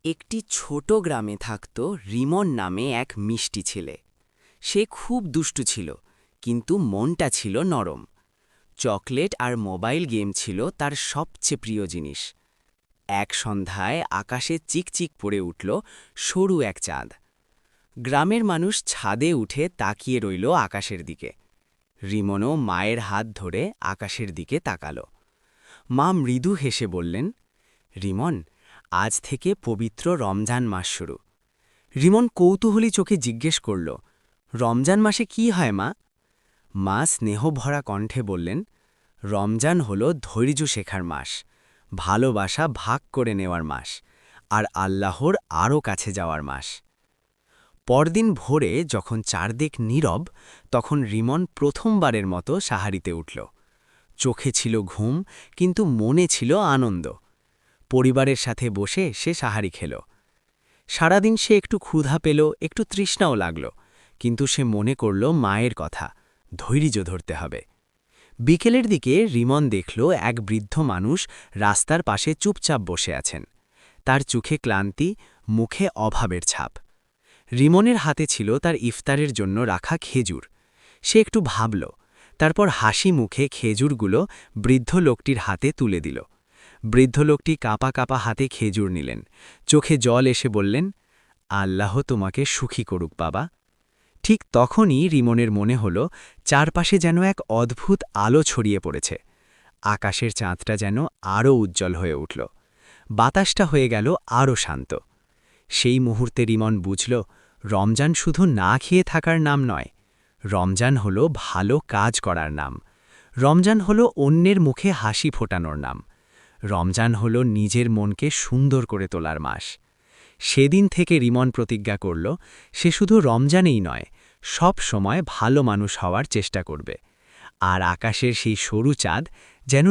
একটি ছোট গ্রামে থাকত রিমন নামে এক মিষ্টি ছেলে। সে খুব দুষ্টু ছিল, কিন্তু মনটা ছিল নরম। চকলেট আর মোবাইল গেম ছিল তার সবচেয়ে প্রিয় জিনিস। এক সন্ধ্যায় আকাশে চিকচিক পড়ে উঠল সরু এক চাঁদ। গ্রামের মানুষ ছাদে উঠে তাকিয়ে রইল আকাশের দিকে। রিমনও মায়ের হাত ধরে আকাশের দিকে তাকাল। মা মৃদু হেসে বললেন, রিমন, আজ থেকে পবিত্র রমজান মাস শুরু। রিমন কৌতূহলী চোখে জিজ্ঞেস করল, রমজান মাসে কি হয় মা? মা স্নেহভরা কণ্ঠে বললেন, রমজান হল ধৈর্য শেখার মাস, ভালোবাসা ভাগ করে নেওয়ার মাস, আর আল্লাহর আরও কাছে যাওয়ার মাস। পরদিন ভোরে যখন চারদিক নীরব, তখন রিমন প্রথমবারের মতো সাহারিতে উঠল। চোখে ছিল ঘুম, কিন্তু মনে ছিল আনন্দ। পরিবারের সাথে বসে সে সাহারি খেল। সারাদিন সে একটু ক্ষুধা পেল, একটু তৃষ্ণাও লাগল, কিন্তু সে মনে করল মায়ের কথা, ধৈর্য ধরতে হবে। বিকেলের দিকে রিমন দেখল এক বৃদ্ধ মানুষ রাস্তার পাশে চুপচাপ বসে আছেন। তার চোখে ক্লান্তি, মুখে অভাবের ছাপ। রিমনের হাতে ছিল তার ইফতারের জন্য রাখা খেজুর। সে একটু ভাবল, তারপর হাসি মুখে খেজুরগুলো বৃদ্ধ লোকটির হাতে তুলে দিল। বৃদ্ধ লোকটি কাঁপা কাঁপা হাতে খেজুর নিলেন, চোখে জল এসে বললেন, আল্লাহ তোমাকে সুখী করুক বাবা। ঠিক তখনই রিমনের মনে হল চারপাশে যেন এক অদ্ভুত আলো ছড়িয়ে পড়েছে। আকাশের চাঁদটা যেন আরও উজ্জ্বল হয়ে উঠল। বাতাসটা হয়ে গেল আরও শান্ত। সেই মুহূর্তে রিমন বুঝল, রমজান শুধু না খেয়ে থাকার নাম নয়, রমজান হল ভালো কাজ করার নাম। রমজান হল অন্যের মুখে হাসি ফোটানোর নাম। রমজান হল নিজের মনকে সুন্দর করে তোলার মাস। সেদিন থেকে রিমন প্রতিজ্ঞা করল, সে শুধু রমজানেই নয়, সব সময় ভালো মানুষ হওয়ার চেষ্টা করবে। আর আকাশের সেই সরু চাঁদ যেন